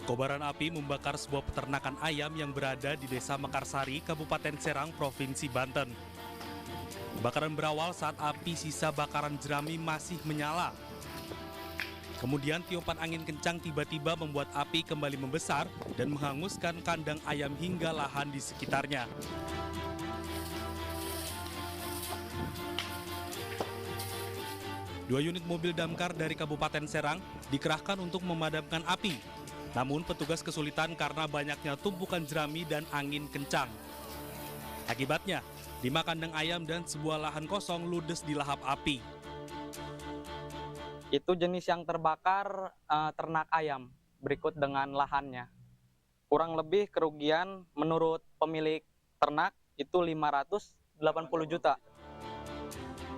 Kobaran api membakar sebuah peternakan ayam yang berada di Desa Mekarsari, Kabupaten Serang, Provinsi Banten. Kebakaran berawal saat api sisa bakaran jerami masih menyala. Kemudian tiupan angin kencang tiba-tiba membuat api kembali membesar dan menghanguskan kandang ayam hingga lahan di sekitarnya. Dua unit mobil damkar dari Kabupaten Serang dikerahkan untuk memadamkan api. Namun petugas kesulitan karena banyaknya tumpukan jerami dan angin kencang. Akibatnya, 5 kandang ayam dan sebuah lahan kosong ludes dilahap api. Itu jenis yang terbakar ternak ayam, berikut dengan lahannya. Kurang lebih kerugian menurut pemilik ternak itu 580 juta.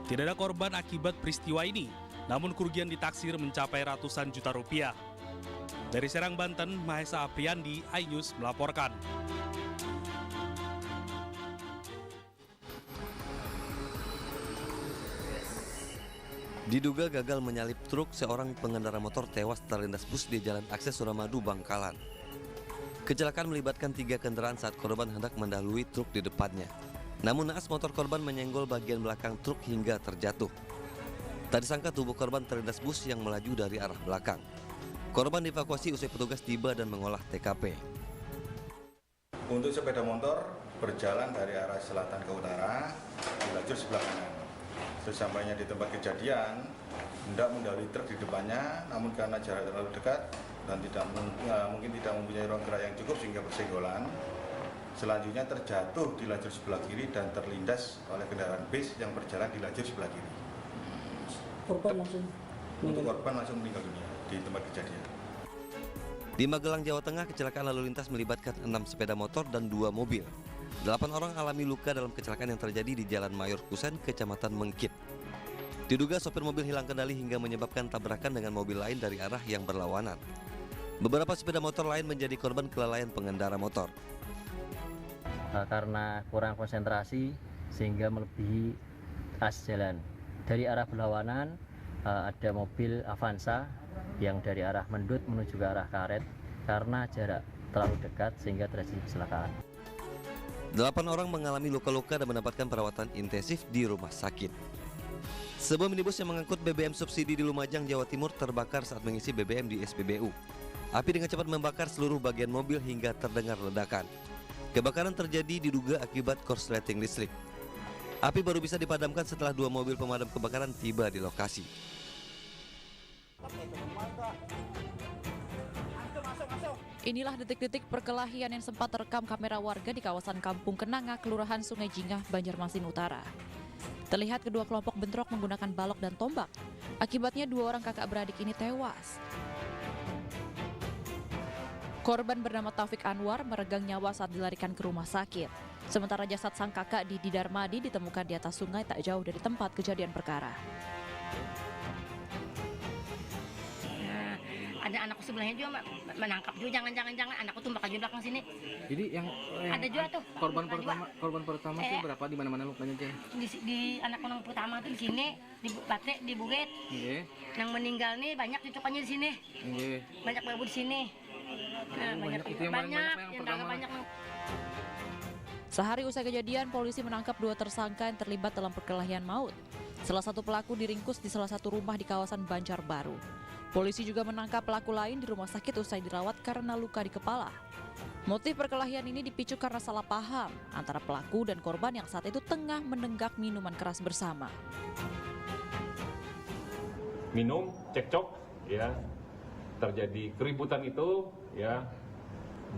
Tidak ada korban akibat peristiwa ini, namun kerugian ditaksir mencapai ratusan juta rupiah. Dari Serang, Banten, Mahesa Apriandi, iNews melaporkan. Diduga gagal menyalip truk, seorang pengendara motor tewas terlindas bus di Jalan Akses Suramadu, Bangkalan. Kecelakaan melibatkan 3 kendaraan saat korban hendak mendahului truk di depannya. Namun naas motor korban menyenggol bagian belakang truk hingga terjatuh. Tak disangka tubuh korban terlindas bus yang melaju dari arah belakang. Korban dievakuasi usai petugas tiba dan mengolah TKP. Untuk sepeda motor berjalan dari arah selatan ke utara di lajur sebelah kanan. Sesampainya di tempat kejadian, hendak mendahului truk di depannya, namun karena jarak terlalu dekat dan mungkin tidak mempunyai ruang gerak yang cukup sehingga bersenggolan. Selanjutnya terjatuh di lajur sebelah kiri dan terlindas oleh kendaraan bis yang berjalan di lajur sebelah kiri. Korban langsung meninggal dunia di tempat kejadian. Di Magelang, Jawa Tengah, kecelakaan lalu lintas melibatkan 6 sepeda motor dan 2 mobil. 8 orang alami luka dalam kecelakaan yang terjadi di Jalan Mayor Kusen, Kecamatan Mengkit. Diduga sopir mobil hilang kendali hingga menyebabkan tabrakan dengan mobil lain dari arah yang berlawanan. Beberapa sepeda motor lain menjadi korban kelalaian pengendara motor. Karena kurang konsentrasi sehingga melebihi as jalan. Dari arah berlawanan ada mobil Avanza yang dari arah Mendut menuju ke arah Karet karena jarak terlalu dekat sehingga terjadi kecelakaan. 8 orang mengalami luka-luka dan mendapatkan perawatan intensif di rumah sakit. Sebuah minibus yang mengangkut BBM subsidi di Lumajang, Jawa Timur terbakar saat mengisi BBM di SPBU. Api dengan cepat membakar seluruh bagian mobil hingga terdengar ledakan. Kebakaran terjadi diduga akibat korsleting listrik. Api baru bisa dipadamkan setelah 2 mobil pemadam kebakaran tiba di lokasi. Inilah detik-detik perkelahian yang sempat terekam kamera warga di kawasan Kampung Kenanga, Kelurahan Sungai Jingah, Banjarmasin Utara. Terlihat kedua kelompok bentrok menggunakan balok dan tombak. Akibatnya 2 orang kakak beradik ini tewas. Korban bernama Taufik Anwar meregang nyawa saat dilarikan ke rumah sakit. Sementara jasad sang kakak Didi Darmadi ditemukan di atas sungai tak jauh dari tempat kejadian perkara. Ada anakku sebelahnya juga menangkap juga, jangan anakku tuh bakal di belakang sini. Jadi yang ada juga tuh korban pertama itu berapa, di mana-mana lukanya aja? Di anakku yang pertama tuh di sini, di Batek, di Buget. Nggih. Yang meninggal nih banyak cucukannya di sini. Nggih. Banyak babu di sini. Nah, banyak itu yang pertama. Banyak. Sehari usai kejadian, polisi menangkap 2 tersangka yang terlibat dalam perkelahian maut. Salah satu pelaku diringkus di salah satu rumah di kawasan Banjarbaru. Polisi juga menangkap pelaku lain di rumah sakit usai dirawat karena luka di kepala. Motif perkelahian ini dipicu karena salah paham antara pelaku dan korban yang saat itu tengah menenggak minuman keras bersama. Minum, cekcok, ya, terjadi keributan itu, ya.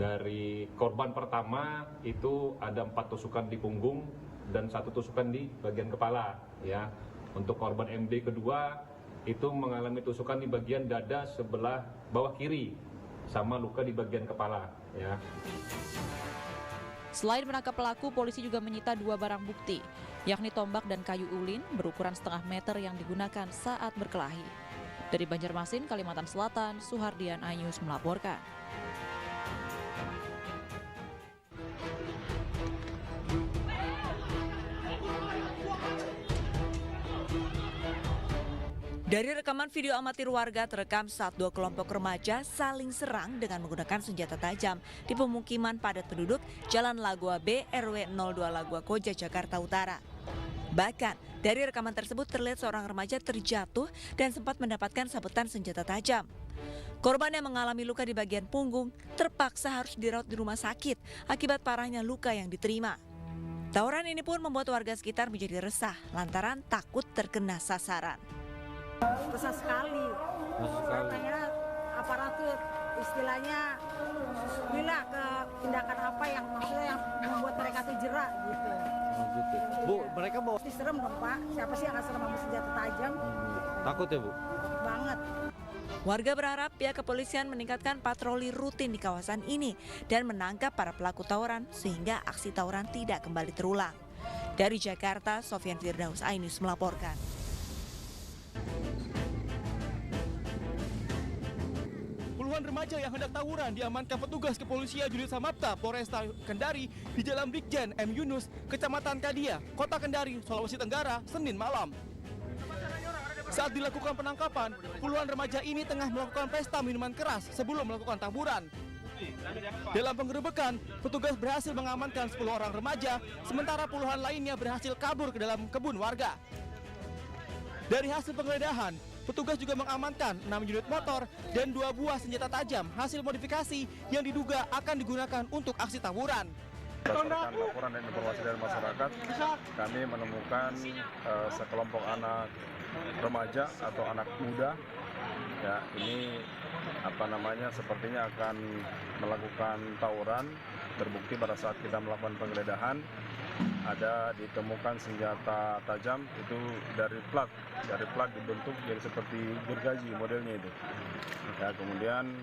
Dari korban pertama itu ada 4 tusukan di punggung dan 1 tusukan di bagian kepala, ya. Untuk korban MD kedua itu mengalami tusukan di bagian dada sebelah bawah kiri sama luka di bagian kepala, ya. Selain menangkap pelaku, polisi juga menyita 2 barang bukti, yakni tombak dan kayu ulin berukuran setengah meter yang digunakan saat berkelahi. Dari Banjarmasin, Kalimantan Selatan, Suhardian, iNews melaporkan. Dari rekaman video amatir warga terekam saat dua kelompok remaja saling serang dengan menggunakan senjata tajam di pemukiman padat penduduk Jalan Lagua B, RW 02 Lagua Koja, Jakarta Utara. Bahkan, dari rekaman tersebut terlihat seorang remaja terjatuh dan sempat mendapatkan sabetan senjata tajam. Korban yang mengalami luka di bagian punggung terpaksa harus dirawat di rumah sakit akibat parahnya luka yang diterima. Tawuran ini pun membuat warga sekitar menjadi resah lantaran takut terkena sasaran. Besar sekali. Katanya aparatur istilahnya bila ke tindakan apa yang maksudnya yang membuat mereka tuh jerak gitu. Bu, mereka mau Serem dong Pak, siapa sih yang akan serem sama senjata tajam? takut ya Bu? Banget. Warga berharap pihak kepolisian meningkatkan patroli rutin di kawasan ini dan menangkap para pelaku tawuran sehingga aksi tawuran tidak kembali terulang. Dari Jakarta, Sofyan Firdaus, iNews melaporkan. Puluhan remaja yang hendak tawuran diamankan petugas kepolisian unit Samapta Polresta Kendari di Jalan Brigjen M. Yunus, Kecamatan Kadia, Kota Kendari, Sulawesi Tenggara, Senin malam. Saat dilakukan penangkapan, puluhan remaja ini tengah melakukan pesta minuman keras sebelum melakukan tawuran. Dalam penggerebekan, petugas berhasil mengamankan 10 orang remaja, sementara puluhan lainnya berhasil kabur ke dalam kebun warga. Dari hasil penggeledahan, petugas juga mengamankan 6 unit motor dan 2 buah senjata tajam hasil modifikasi yang diduga akan digunakan untuk aksi tawuran. Berdasarkan laporan dan informasi dari masyarakat, kami menemukan sekelompok anak remaja atau anak muda. Ya, ini sepertinya akan melakukan tawuran. Terbukti pada saat kita melakukan penggeledahan ada ditemukan senjata tajam itu dari plat dibentuk jadi seperti gergaji modelnya itu. Ya, kemudian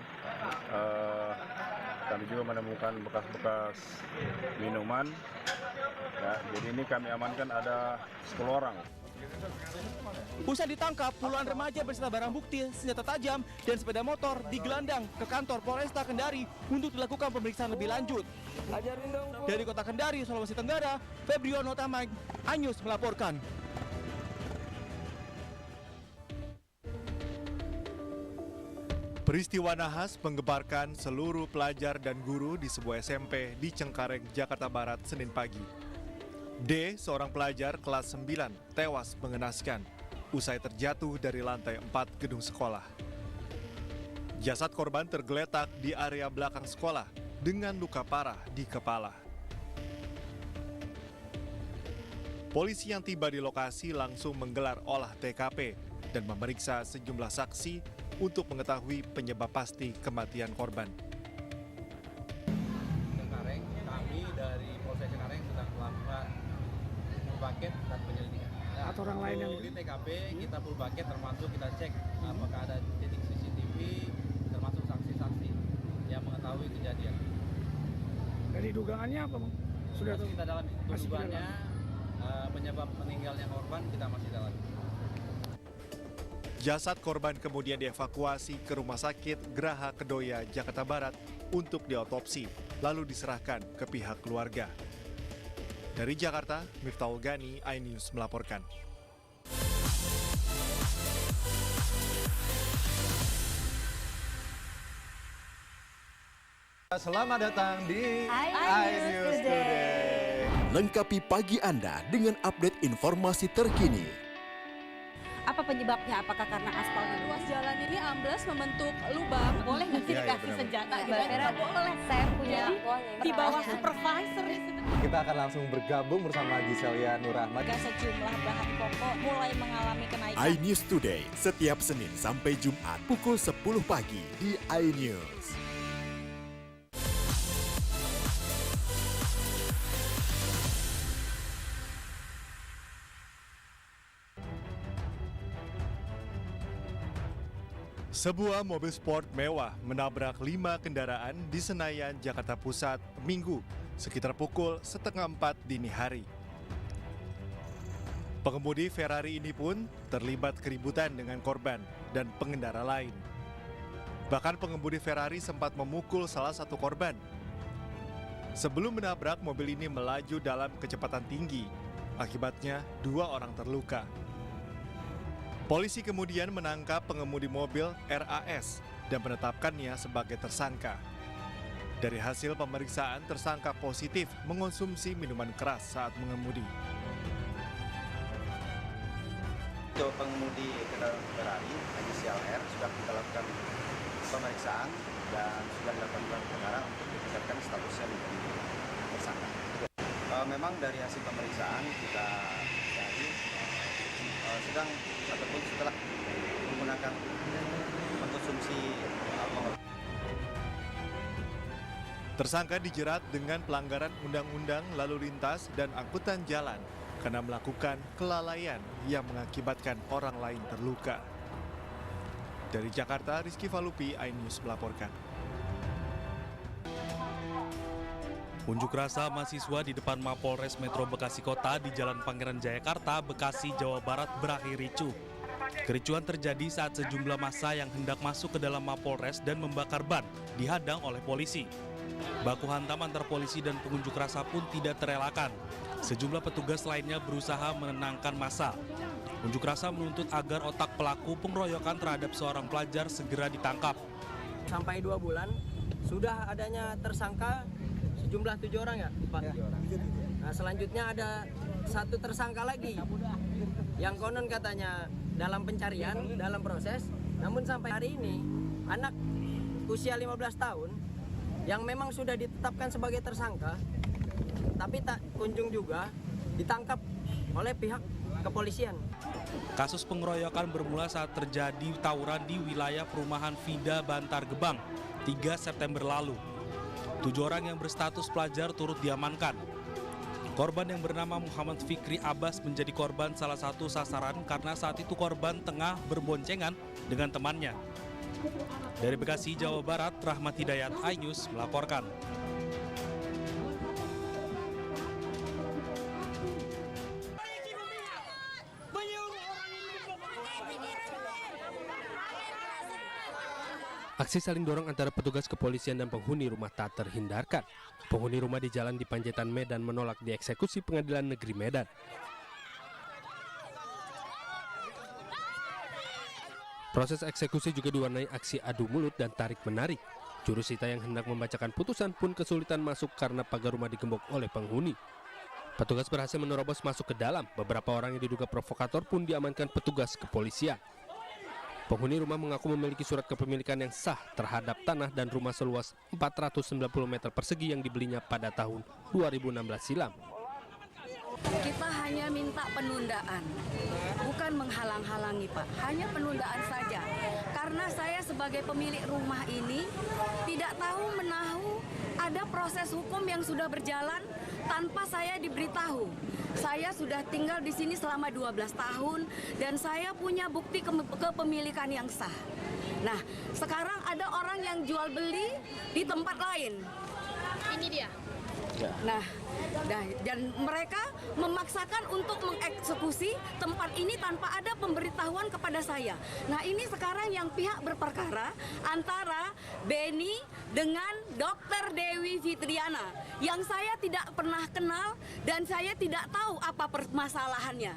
kami juga menemukan bekas-bekas minuman. Ya, jadi ini kami amankan ada 10 orang. Usai ditangkap, puluhan remaja beserta barang bukti, senjata tajam, dan sepeda motor digelandang ke kantor Polresta Kendari untuk dilakukan pemeriksaan lebih lanjut. Dari Kota Kendari, Sulawesi Tenggara, Febriono Tamag, iNews melaporkan. Peristiwa nahas menggebarkan seluruh pelajar dan guru di sebuah SMP di Cengkareng, Jakarta Barat, Senin pagi. D, seorang pelajar kelas 9, tewas mengenaskan usai terjatuh dari lantai 4 gedung sekolah. Jasad korban tergeletak di area belakang sekolah dengan luka parah di kepala. Polisi yang tiba di lokasi langsung menggelar olah TKP dan memeriksa sejumlah saksi untuk mengetahui penyebab pasti kematian korban. Cengkareng, kami dari Polsek Cengkareng sedang melakukan full paket dan penyelidikan. Nah, atau orang lain yang di TKP kita full paket, termasuk kita cek apakah ada titik CCTV, termasuk saksi-saksi yang mengetahui kejadian. Dari dugaannya apa, Bang? Sudah kita dalam dugaannya penyebab meninggalnya korban kita masih dalam. Jasad korban kemudian dievakuasi ke Rumah Sakit Graha Kedoya, Jakarta Barat untuk diotopsi, lalu diserahkan ke pihak keluarga. Dari Jakarta, Miftahul Gani, iNews melaporkan. Selamat datang di iNews Today. Lengkapi pagi Anda dengan update informasi terkini. Apa penyebabnya? Apakah karena aspalnya? Ruas jalan ini amblas membentuk lubang. Boleh nggak sih dikasih senjata? Nggak boleh. Saya punya di bawah supervisor. Kita akan langsung bergabung bersama Giselia Nurahmat. Sejumlah bahan pokok mulai mengalami kenaikan. iNews Today setiap Senin sampai Jumat pukul 10 pagi di iNews. Sebuah mobil sport mewah menabrak 5 kendaraan di Senayan, Jakarta Pusat, Minggu, sekitar pukul 3:30 dini hari. Pengemudi Ferrari ini pun terlibat keributan dengan korban dan pengendara lain. Bahkan pengemudi Ferrari sempat memukul salah satu korban. Sebelum menabrak, mobil ini melaju dalam kecepatan tinggi. Akibatnya, 2 orang terluka. Polisi kemudian menangkap pengemudi mobil RAS dan menetapkannya sebagai tersangka. Dari hasil pemeriksaan, tersangka positif mengonsumsi minuman keras saat mengemudi. Untuk pengemudi kendaraan Ferrari, inisial R, sudah kita lakukan pemeriksaan dan sudah dilakukan gelar perkara untuk ditingkatkan statusnya menjadi tersangka. Memang dari hasil pemeriksaan kita cari sedang ataupun setelah menggunakan mengkonsumsi alkohol. Tersangka dijerat dengan pelanggaran Undang-Undang Lalu Lintas dan Angkutan Jalan karena melakukan kelalaian yang mengakibatkan orang lain terluka. Dari Jakarta, Rizky Falupi, iNews melaporkan. Unjuk rasa mahasiswa di depan Mapolres Metro Bekasi Kota di Jalan Pangeran Jayakarta, Bekasi, Jawa Barat berakhir ricuh. Kericuhan terjadi saat sejumlah massa yang hendak masuk ke dalam Mapolres dan membakar ban dihadang oleh polisi. Baku hantam antar polisi dan pengunjuk rasa pun tidak terelakkan. Sejumlah petugas lainnya berusaha menenangkan massa. Unjuk rasa menuntut agar otak pelaku pengeroyokan terhadap seorang pelajar segera ditangkap. Sampai 2 bulan sudah adanya tersangka sejumlah 7 orang ya, Pak? 7 orang. Nah, selanjutnya ada 1 tersangka lagi yang konon katanya dalam pencarian, dalam proses. Namun sampai hari ini anak usia 15 tahun yang memang sudah ditetapkan sebagai tersangka, tapi tak kunjung juga ditangkap oleh pihak kepolisian. Kasus pengeroyokan bermula saat terjadi tawuran di wilayah perumahan Vida Bantar Gebang 3 September lalu. 7 orang yang berstatus pelajar turut diamankan. Korban yang bernama Muhammad Fikri Abbas menjadi korban salah satu sasaran karena saat itu korban tengah berboncengan dengan temannya. Dari Bekasi, Jawa Barat, Rahmat Hidayat, iNews melaporkan. Aksi saling dorong antara petugas kepolisian dan penghuni rumah tak terhindarkan. Penghuni rumah di Jalan di Panjaitan, Medan menolak dieksekusi Pengadilan Negeri Medan. Proses eksekusi juga diwarnai aksi adu mulut dan tarik-menarik. Jurusita yang hendak membacakan putusan pun kesulitan masuk karena pagar rumah digembok oleh penghuni. Petugas berhasil menerobos masuk ke dalam. Beberapa orang yang diduga provokator pun diamankan petugas kepolisian. Penghuni rumah mengaku memiliki surat kepemilikan yang sah terhadap tanah dan rumah seluas 490 meter persegi yang dibelinya pada tahun 2016 silam. Kita hanya minta penundaan, bukan menghalang-halangi Pak, hanya penundaan saja. Karena saya sebagai pemilik rumah ini tidak tahu menahu ada proses hukum yang sudah berjalan tanpa saya diberitahu. Saya sudah tinggal di sini selama 12 tahun dan saya punya bukti kepemilikan yang sah. Nah, sekarang ada orang yang jual beli di tempat lain. Ini dia. Nah, dan mereka memaksakan untuk mengeksekusi tempat ini tanpa ada pemberitahuan kepada saya. Nah, ini sekarang yang pihak berperkara antara Beni dengan Dr. Dewi Fitriana yang saya tidak pernah kenal dan saya tidak tahu apa permasalahannya.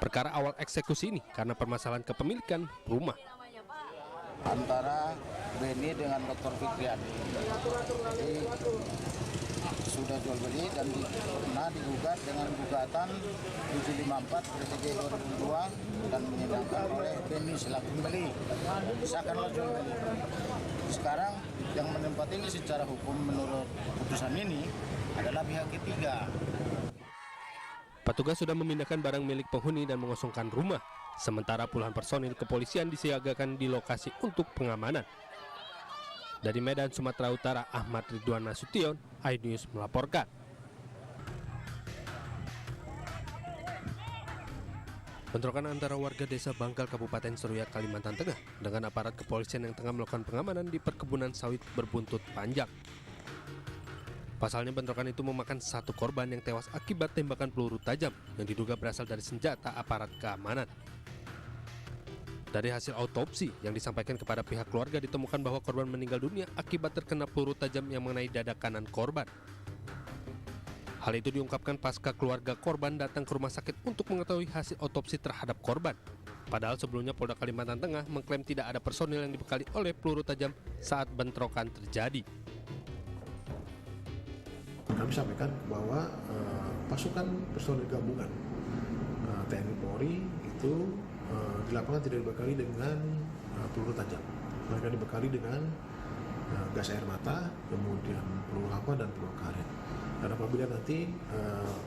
Perkara awal eksekusi ini karena permasalahan kepemilikan rumah. Antara Beni dengan Dr. Fitriana. Jadi, sudah jual beli dan pernah digugat dengan gugatan 754 PTG 2002 dan menyidangkan oleh Beni selaku pembeli. Disahkanlah jual beli. Sekarang yang menempati ini secara hukum menurut putusan ini adalah pihak ketiga. Petugas sudah memindahkan barang milik penghuni dan mengosongkan rumah. Sementara puluhan personil kepolisian disiagakan di lokasi untuk pengamanan. Dari Medan, Sumatera Utara, Ahmad Ridwan Nasution, iNews melaporkan. Bentrokan antara warga desa Bangkal, Kabupaten Seruya, Kalimantan Tengah dengan aparat kepolisian yang tengah melakukan pengamanan di perkebunan sawit berbuntut panjang. Pasalnya bentrokan itu memakan 1 korban yang tewas akibat tembakan peluru tajam yang diduga berasal dari senjata aparat keamanan. Dari hasil autopsi yang disampaikan kepada pihak keluarga ditemukan bahwa korban meninggal dunia akibat terkena peluru tajam yang mengenai dada kanan korban. Hal itu diungkapkan pasca keluarga korban datang ke rumah sakit untuk mengetahui hasil autopsi terhadap korban. Padahal sebelumnya Polda Kalimantan Tengah mengklaim tidak ada personil yang dibekali oleh peluru tajam saat bentrokan terjadi. Kami sampaikan bahwa pasukan personil gabungan TNI Polri itu di lapangan tidak dibekali dengan peluru tajam. Mereka dibekali dengan gas air mata, kemudian peluru hampa dan peluru karet. Dan apabila nanti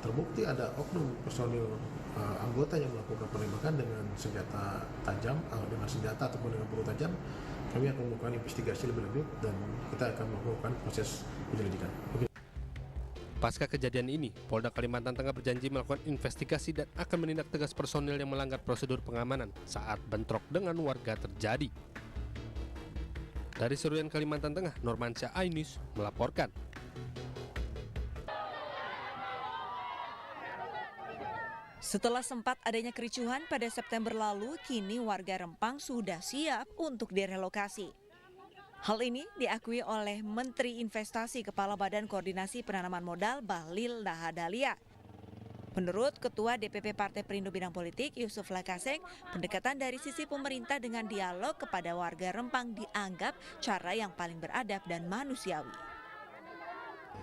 terbukti ada oknum personil anggota yang melakukan penembakan dengan senjata tajam, dengan senjata ataupun dengan peluru tajam, kami akan melakukan investigasi lebih lanjut dan kita akan melakukan proses penyelidikan. Pasca kejadian ini, Polda Kalimantan Tengah berjanji melakukan investigasi dan akan menindak tegas personil yang melanggar prosedur pengamanan saat bentrok dengan warga terjadi. Dari Seruyan, Kalimantan Tengah, Normansyah, iNews melaporkan. Setelah sempat adanya kericuhan pada September lalu, kini warga Rempang sudah siap untuk direlokasi. Hal ini diakui oleh Menteri Investasi Kepala Badan Koordinasi Penanaman Modal Bahlil Lahadalia. Menurut Ketua DPP Partai Perindo Bidang Politik Yusuf Lakaseng, pendekatan dari sisi pemerintah dengan dialog kepada warga Rempang dianggap cara yang paling beradab dan manusiawi.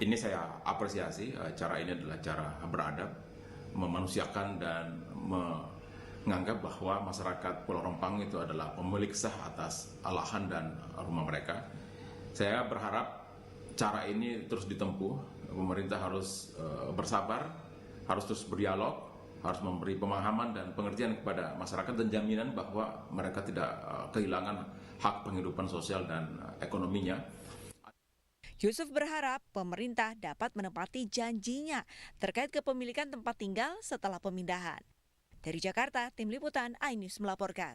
Ini saya apresiasi, cara ini adalah cara beradab, memanusiakan dan menganggap bahwa masyarakat Pulau Rempang itu adalah pemilik sah atas lahan dan rumah mereka. Saya berharap cara ini terus ditempuh. Pemerintah harus bersabar, harus terus berdialog, harus memberi pemahaman dan pengertian kepada masyarakat dan jaminan bahwa mereka tidak kehilangan hak penghidupan sosial dan ekonominya. Yusuf berharap pemerintah dapat menepati janjinya terkait kepemilikan tempat tinggal setelah pemindahan. Dari Jakarta, Tim Liputan iNews melaporkan.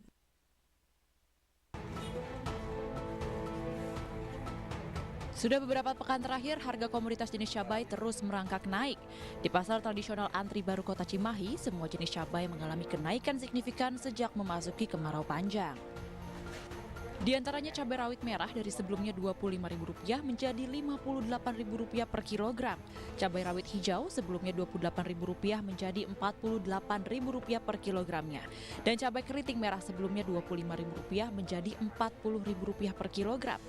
Sudah beberapa pekan terakhir, harga komoditas jenis cabai terus merangkak naik. Di pasar tradisional Antri Baru Kota Cimahi, semua jenis cabai mengalami kenaikan signifikan sejak memasuki kemarau panjang. Di antaranya cabai rawit merah dari sebelumnya Rp25.000 menjadi Rp58.000 per kilogram. Cabai rawit hijau sebelumnya Rp28.000 menjadi Rp48.000 per kilogramnya. Dan cabai keriting merah sebelumnya Rp25.000 menjadi Rp40.000 per kilogram.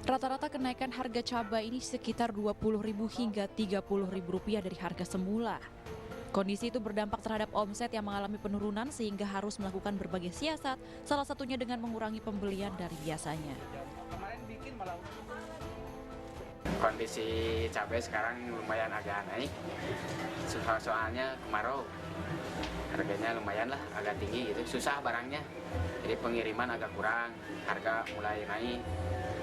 Rata-rata kenaikan harga cabai ini sekitar Rp20.000 hingga Rp30.000 dari harga semula. Kondisi itu berdampak terhadap omset yang mengalami penurunan sehingga harus melakukan berbagai siasat, salah satunya dengan mengurangi pembelian dari biasanya. Kondisi cabai sekarang lumayan agak naik, soalnya kemarau, harganya lumayan lah agak tinggi gitu, susah barangnya, jadi pengiriman agak kurang, harga mulai naik,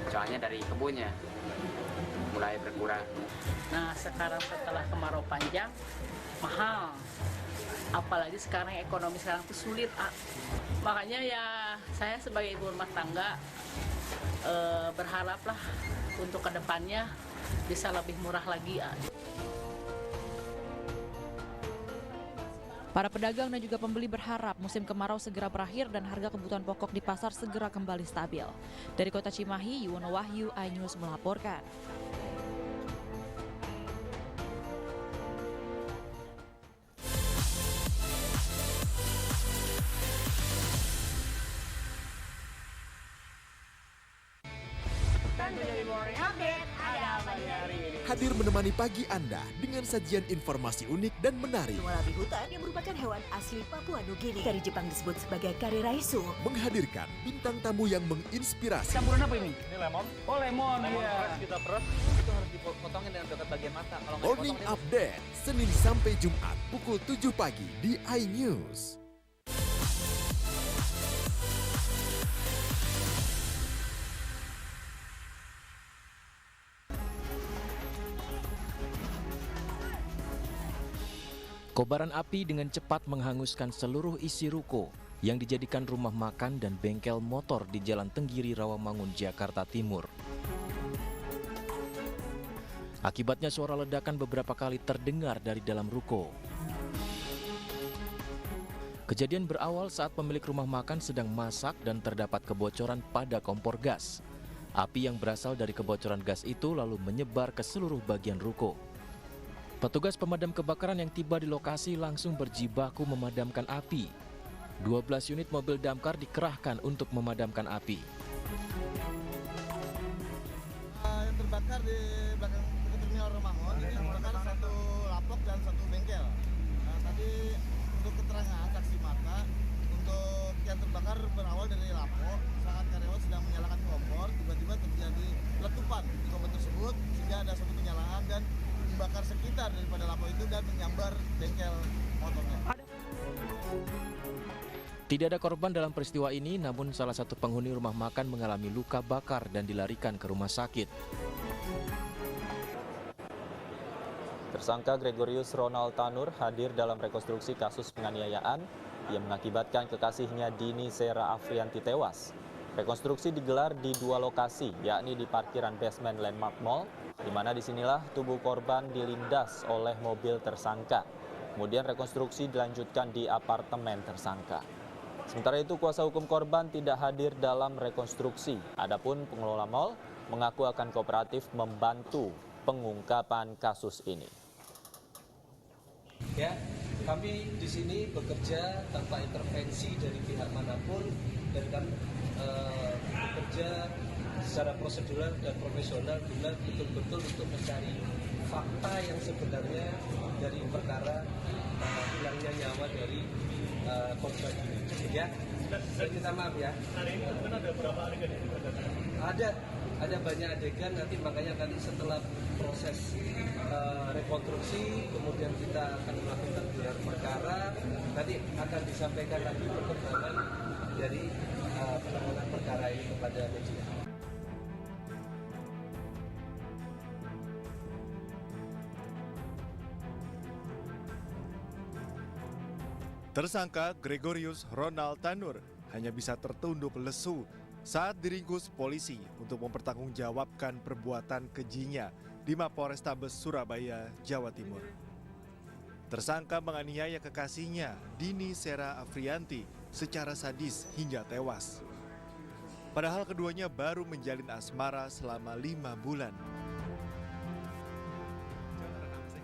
soalnya dari kebunnya mulai berkurang. Nah sekarang setelah kemarau panjang, mahal, apalagi sekarang ekonomi sekarang itu sulit. Makanya ya saya sebagai ibu rumah tangga berharaplah untuk kedepannya bisa lebih murah lagi. Para pedagang dan juga pembeli berharap musim kemarau segera berakhir dan harga kebutuhan pokok di pasar segera kembali stabil. Dari Kota Cimahi, Yuwono Wahyu, iNews melaporkan. Hadir menemani pagi Anda dengan sajian informasi unik dan menarik. Walabi hutan yang merupakan hewan asli Papua Nugini. Dari Jepang disebut sebagai kare raisu. Menghadirkan bintang tamu yang menginspirasi. Campuran apa ini? Ini lemon. Oh lemon, iya. Kita peras. Itu harus dipotongin dengan dekat bagian mata. Kalau nggak Morning dipotong, Update, Senin sampai Jumat pukul 7 pagi di iNews. Kobaran api dengan cepat menghanguskan seluruh isi ruko yang dijadikan rumah makan dan bengkel motor di Jalan Tenggiri Rawamangun, Jakarta Timur. Akibatnya suara ledakan beberapa kali terdengar dari dalam ruko. Kejadian berawal saat pemilik rumah makan sedang masak dan terdapat kebocoran pada kompor gas. Api yang berasal dari kebocoran gas itu lalu menyebar ke seluruh bagian ruko. Petugas pemadam kebakaran yang tiba di lokasi langsung berjibaku memadamkan api. 12 unit mobil damkar dikerahkan untuk memadamkan api. Yang terbakar di belakang terminal Romangun ini yang terbakar satu lapok dan satu bengkel. Tadi untuk keterangan saksi mata, untuk yang terbakar berawal dari lapok saat karyawan sedang menyalakan kompor, tiba-tiba terjadi letupan di kompor tersebut sehingga ada suatu penyalaan dan membakar sekitar daripada lapok itu dan menyambar bengkel motornya. Tidak ada korban dalam peristiwa ini, namun salah satu penghuni rumah makan mengalami luka bakar dan dilarikan ke rumah sakit. Tersangka Gregorius Ronald Tanur hadir dalam rekonstruksi kasus penganiayaan yang mengakibatkan kekasihnya Dini Sera Afrianti tewas. Rekonstruksi digelar di 2 lokasi, yakni di parkiran basement Landmark Mall, di mana disinilah tubuh korban dilindas oleh mobil tersangka. Kemudian rekonstruksi dilanjutkan di apartemen tersangka. Sementara itu, kuasa hukum korban tidak hadir dalam rekonstruksi. Adapun pengelola mal mengaku akan kooperatif membantu pengungkapan kasus ini. Ya, kami di sini bekerja tanpa intervensi dari pihak manapun dan kami bekerja secara prosedural dan profesional guna betul-betul untuk mencari fakta yang sebenarnya dari perkara hilangnya nyawa dari korban ini. Ya, saya minta maaf ya. Hari ini ada berapa adegan? Ada banyak adegan, nanti makanya nanti setelah proses rekonstruksi, kemudian kita akan melakukan gelar perkara, nanti akan disampaikan lagi perkembangan dari penanganan perkara ini kepada media. Tersangka Gregorius Ronald Tanur hanya bisa tertunduk lesu saat diringkus polisi untuk mempertanggungjawabkan perbuatan kejinya di Mapolrestabes Surabaya, Jawa Timur. Tersangka menganiaya kekasihnya, Dini Sera Afrianti, secara sadis hingga tewas. Padahal keduanya baru menjalin asmara selama 5 bulan.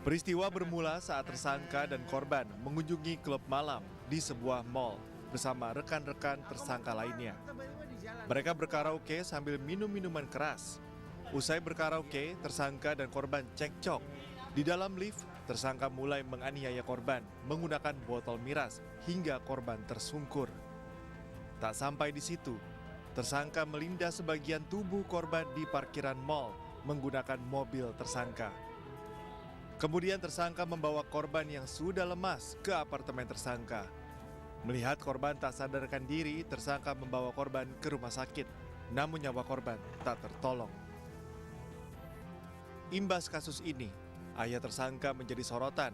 Peristiwa bermula saat tersangka dan korban mengunjungi klub malam di sebuah mal bersama rekan-rekan tersangka lainnya. Mereka berkaraoke sambil minum minuman keras. Usai berkaraoke, tersangka dan korban cekcok. Di dalam lift, tersangka mulai menganiaya korban menggunakan botol miras hingga korban tersungkur. Tak sampai di situ, tersangka melindas sebagian tubuh korban di parkiran mal menggunakan mobil tersangka. Kemudian tersangka membawa korban yang sudah lemas ke apartemen tersangka. Melihat korban tak sadarkan diri, tersangka membawa korban ke rumah sakit, namun nyawa korban tak tertolong. Imbas kasus ini, ayah tersangka menjadi sorotan.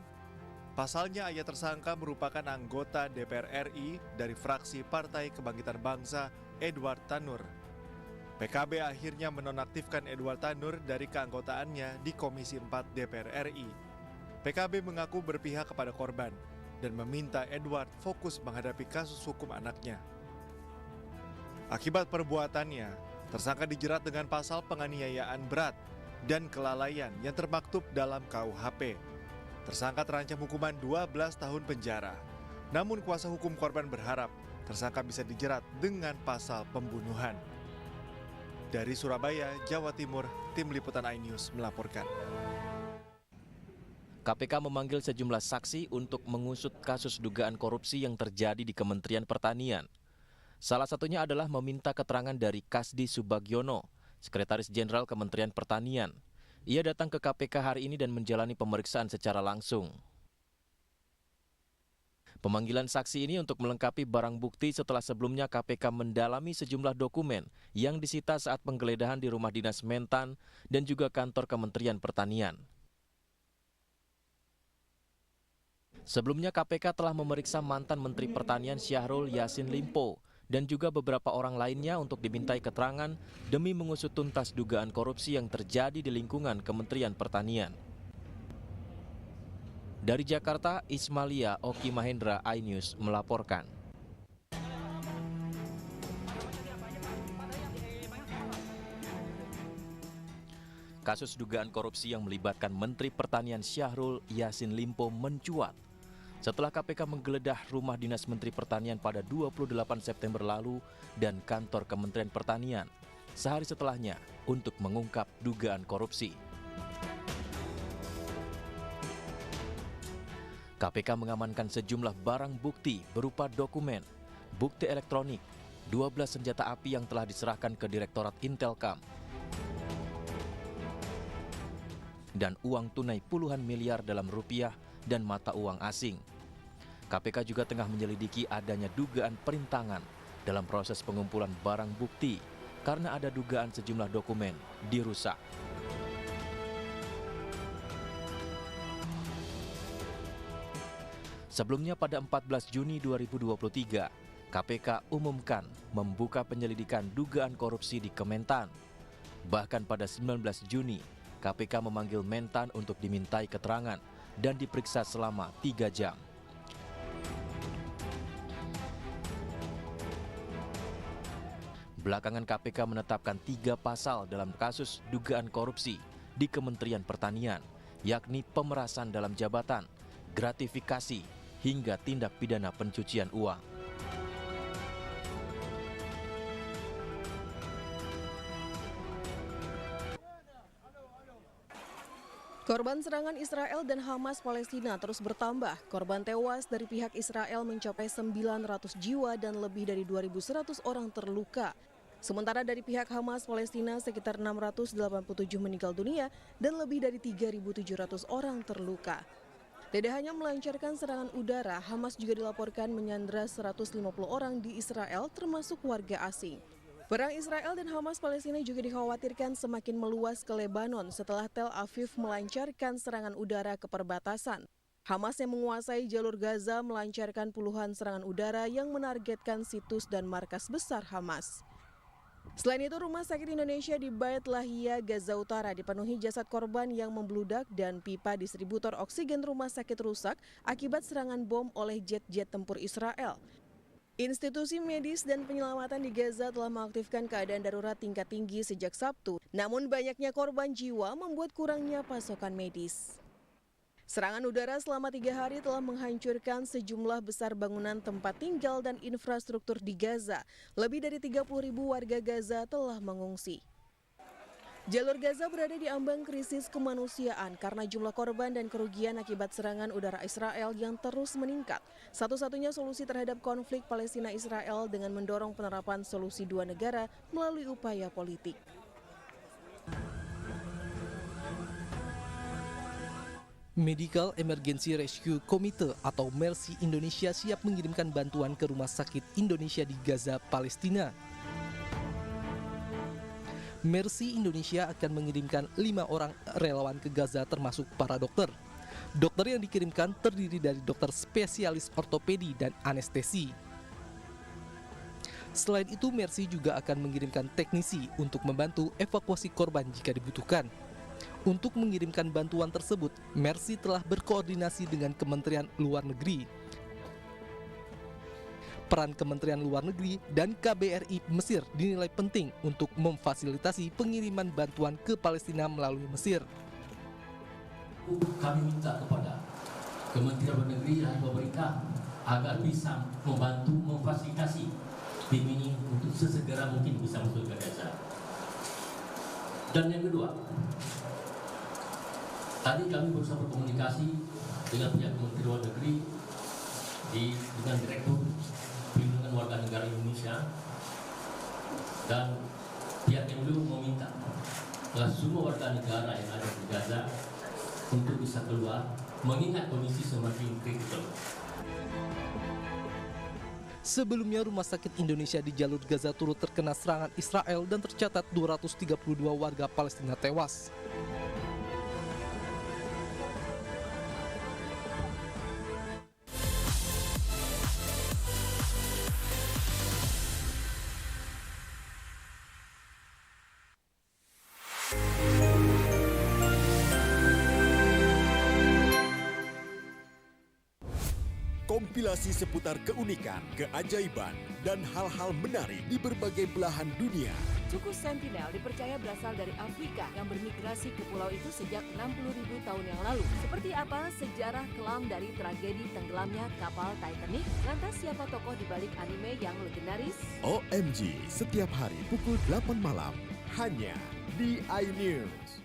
Pasalnya ayah tersangka merupakan anggota DPR RI dari fraksi Partai Kebangkitan Bangsa, Edward Tanur. PKB akhirnya menonaktifkan Edward Tanur dari keanggotaannya di Komisi 4 DPR RI. PKB mengaku berpihak kepada korban dan meminta Edward fokus menghadapi kasus hukum anaknya. Akibat perbuatannya, tersangka dijerat dengan pasal penganiayaan berat dan kelalaian yang termaktub dalam KUHP. Tersangka terancam hukuman 12 tahun penjara. Namun kuasa hukum korban berharap tersangka bisa dijerat dengan pasal pembunuhan. Dari Surabaya, Jawa Timur, Tim Liputan iNews melaporkan. KPK memanggil sejumlah saksi untuk mengusut kasus dugaan korupsi yang terjadi di Kementerian Pertanian. Salah satunya adalah meminta keterangan dari Kasdi Subagiono, Sekretaris Jenderal Kementerian Pertanian. Ia datang ke KPK hari ini dan menjalani pemeriksaan secara langsung. Pemanggilan saksi ini untuk melengkapi barang bukti setelah sebelumnya KPK mendalami sejumlah dokumen yang disita saat penggeledahan di rumah dinas Mentan dan juga kantor Kementerian Pertanian. Sebelumnya KPK telah memeriksa mantan Menteri Pertanian Syahrul Yassin Limpo dan juga beberapa orang lainnya untuk dimintai keterangan demi mengusut tuntas dugaan korupsi yang terjadi di lingkungan Kementerian Pertanian. Dari Jakarta, Ismalia Oki Mahendra, iNews melaporkan. Kasus dugaan korupsi yang melibatkan Menteri Pertanian Syahrul Yassin Limpo mencuat. Setelah KPK menggeledah rumah dinas Menteri Pertanian pada 28 September lalu dan kantor Kementerian Pertanian, sehari setelahnya untuk mengungkap dugaan korupsi. KPK mengamankan sejumlah barang bukti berupa dokumen, bukti elektronik, 12 senjata api yang telah diserahkan ke Direktorat Intelkam, dan uang tunai puluhan miliar dalam rupiah dan mata uang asing. KPK juga tengah menyelidiki adanya dugaan perintangan dalam proses pengumpulan barang bukti karena ada dugaan sejumlah dokumen dirusak. Sebelumnya pada 14 Juni 2023, KPK umumkan membuka penyelidikan dugaan korupsi di Kementan. Bahkan pada 19 Juni, KPK memanggil Mentan untuk dimintai keterangan dan diperiksa selama 3 jam. Belakangan KPK menetapkan 3 pasal dalam kasus dugaan korupsi di Kementerian Pertanian, yakni pemerasan dalam jabatan, gratifikasi, hingga tindak pidana pencucian uang. Korban serangan Israel dan Hamas Palestina terus bertambah. Korban tewas dari pihak Israel mencapai 900 jiwa dan lebih dari 2.100 orang terluka. Sementara dari pihak Hamas Palestina sekitar 687 meninggal dunia dan lebih dari 3.700 orang terluka. Tidak hanya melancarkan serangan udara, Hamas juga dilaporkan menyandra 150 orang di Israel termasuk warga asing. Perang Israel dan Hamas Palestina juga dikhawatirkan semakin meluas ke Lebanon setelah Tel Aviv melancarkan serangan udara ke perbatasan. Hamas yang menguasai jalur Gaza melancarkan puluhan serangan udara yang menargetkan situs dan markas besar Hamas. Selain itu, Rumah Sakit Indonesia di Bait Lahia, Gaza Utara dipenuhi jasad korban yang membludak dan pipa distributor oksigen rumah sakit rusak akibat serangan bom oleh jet-jet tempur Israel. Institusi medis dan penyelamatan di Gaza telah mengaktifkan keadaan darurat tingkat tinggi sejak Sabtu. Namun banyaknya korban jiwa membuat kurangnya pasokan medis. Serangan udara selama 3 hari telah menghancurkan sejumlah besar bangunan tempat tinggal dan infrastruktur di Gaza. Lebih dari 30.000 warga Gaza telah mengungsi. Jalur Gaza berada di ambang krisis kemanusiaan karena jumlah korban dan kerugian akibat serangan udara Israel yang terus meningkat. Satu-satunya solusi terhadap konflik Palestina-Israel dengan mendorong penerapan solusi 2 negara melalui upaya politik. Medical Emergency Rescue Committee atau MERSI Indonesia siap mengirimkan bantuan ke Rumah Sakit Indonesia di Gaza, Palestina. MERSI Indonesia akan mengirimkan 5 orang relawan ke Gaza termasuk para dokter. Dokter yang dikirimkan terdiri dari dokter spesialis ortopedi dan anestesi. Selain itu, MERSI juga akan mengirimkan teknisi untuk membantu evakuasi korban jika dibutuhkan. Untuk mengirimkan bantuan tersebut, MERSI telah berkoordinasi dengan Kementerian Luar Negeri. Peran Kementerian Luar Negeri dan KBRI Mesir dinilai penting untuk memfasilitasi pengiriman bantuan ke Palestina melalui Mesir. Kami minta kepada Kementerian Luar Negeri dan pemerintah agar bisa membantu memfasilitasi tim ini untuk sesegera mungkin bisa masuk ke Gaza. Dan yang kedua, tadi kami berusaha berkomunikasi dengan pihak Kementerian Luar Negeri dengan Direktur Perlindungan Warga Negara Indonesia, dan pihak yang belum meminta agar semua warga negara yang ada di Gaza untuk bisa keluar mengingat kondisi semakin kritikal. Sebelumnya, Rumah Sakit Indonesia di jalur Gaza turut terkena serangan Israel dan tercatat 232 warga Palestina tewas. Kompilasi seputar keunikan, keajaiban, dan hal-hal menarik di berbagai belahan dunia. Suku Sentinel dipercaya berasal dari Afrika yang bermigrasi ke pulau itu sejak 60.000 tahun yang lalu. Seperti apa sejarah kelam dari tragedi tenggelamnya kapal Titanic? Lantas siapa tokoh di balik anime yang legendaris? OMG, setiap hari pukul 8 malam, hanya di iNews.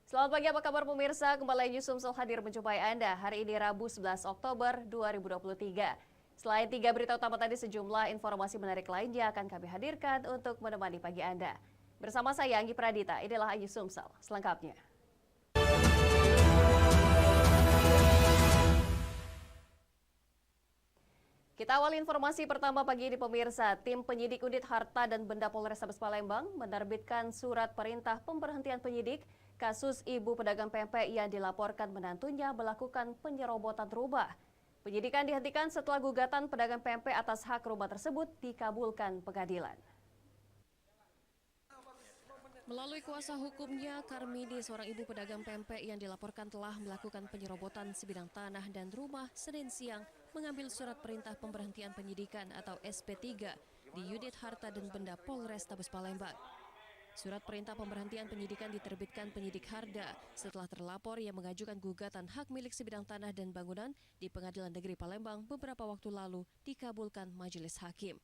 Selamat pagi, apa kabar pemirsa? Kembali News Sumsel hadir menjumpai Anda hari ini Rabu 11 Oktober 2023. Selain 3 berita utama tadi, sejumlah informasi menarik lainnya akan kami hadirkan untuk menemani pagi Anda. Bersama saya Anggi Pradita, inilah News Sumsel selengkapnya. Kita awali informasi pertama pagi ini pemirsa. Tim penyidik unit harta dan benda Polrestabes Palembang menerbitkan surat perintah pemberhentian penyidik kasus ibu pedagang pempek yang dilaporkan menantunya melakukan penyerobotan rumah. Penyidikan dihentikan setelah gugatan pedagang pempek atas hak rumah tersebut dikabulkan pengadilan. Melalui kuasa hukumnya, Karmini, seorang ibu pedagang pempek yang dilaporkan telah melakukan penyerobotan sebidang tanah dan rumah Senin siang, mengambil surat perintah pemberhentian penyidikan atau SP3 di unit harta dan benda Polrestabes Palembang. Surat perintah pemberhentian penyidikan diterbitkan penyidik Harda setelah terlapor yang mengajukan gugatan hak milik sebidang tanah dan bangunan di Pengadilan Negeri Palembang beberapa waktu lalu dikabulkan majelis hakim.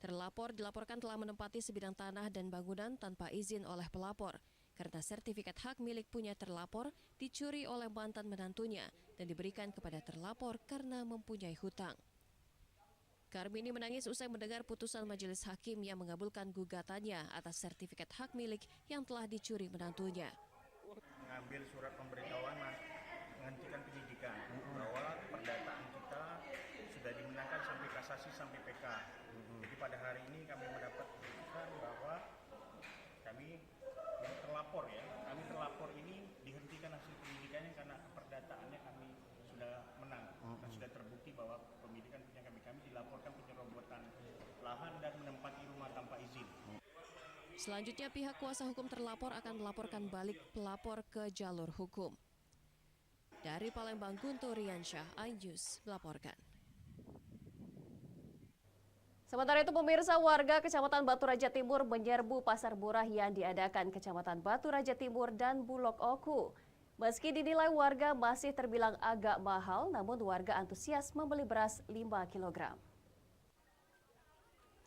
Terlapor dilaporkan telah menempati sebidang tanah dan bangunan tanpa izin oleh pelapor karena sertifikat hak milik punya terlapor dicuri oleh mantan menantunya dan diberikan kepada terlapor karena mempunyai hutang. Karmini menangis usai mendengar putusan majelis hakim yang mengabulkan gugatannya atas sertifikat hak milik yang telah dicuri menantunya. Mengambil surat pemberitahuan menghentikan penyidikan bahwa perdataan kita sudah dimenangkan sampai kasasi sampai PK. Jadi pada hari ini kami mendapat putusan bahwa kami yang terlapor ini dihentikan hasil penyidikannya karena perdataannya kami sudah menang dan sudah terbukti bahwa penyidikan punya kami dilaporkan penyerobotan lahan dan menempati rumah tanpa izin. Selanjutnya pihak kuasa hukum terlapor akan melaporkan balik pelapor ke jalur hukum. Dari Palembang, Guntur Riansyah, iNews melaporkan. Sementara itu pemirsa, warga Kecamatan Batu Raja Timur menyerbu pasar murah yang diadakan Kecamatan Batu Raja Timur dan Bulog Oku. Meski dinilai warga masih terbilang agak mahal, namun warga antusias membeli beras 5 kg.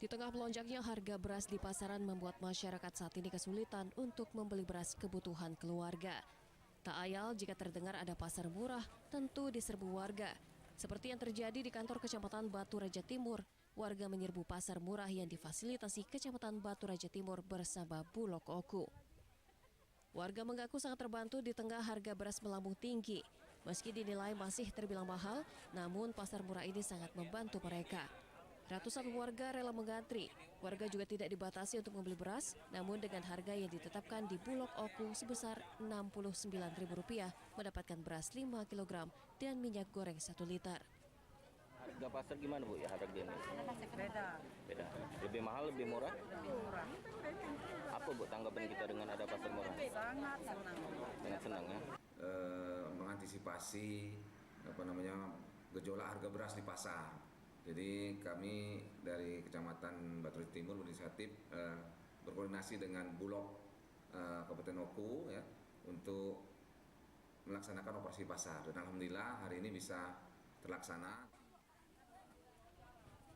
Di tengah melonjaknya harga beras di pasaran membuat masyarakat saat ini kesulitan untuk membeli beras kebutuhan keluarga. Tak ayal jika terdengar ada pasar murah, tentu diserbu warga. Seperti yang terjadi di kantor Kecamatan Batu Raja Timur, warga menyerbu pasar murah yang difasilitasi Kecamatan Batu Raja Timur bersama Bulog Oku. Warga mengaku sangat terbantu di tengah harga beras melambung tinggi. Meski dinilai masih terbilang mahal, namun pasar murah ini sangat membantu mereka. Ratusan warga rela mengantri. Warga juga tidak dibatasi untuk membeli beras, namun dengan harga yang ditetapkan di Bulog Oku sebesar Rp69.000 mendapatkan beras 5 kg dan minyak goreng 1 liter. Harga pasar gimana Bu ya harga ini? Beda. Lebih mahal, lebih murah? Lebih murah. Apa Bu tanggapan kita dengan ada pasar murah? Sangat senang. Sangat senang ya. Mengantisipasi gejolak harga beras di pasar. Jadi kami dari Kecamatan Batu Raja Timur berinisiatif berkoordinasi dengan Bulog Kabupaten Oku ya untuk melaksanakan operasi pasar. Dan alhamdulillah hari ini bisa terlaksana.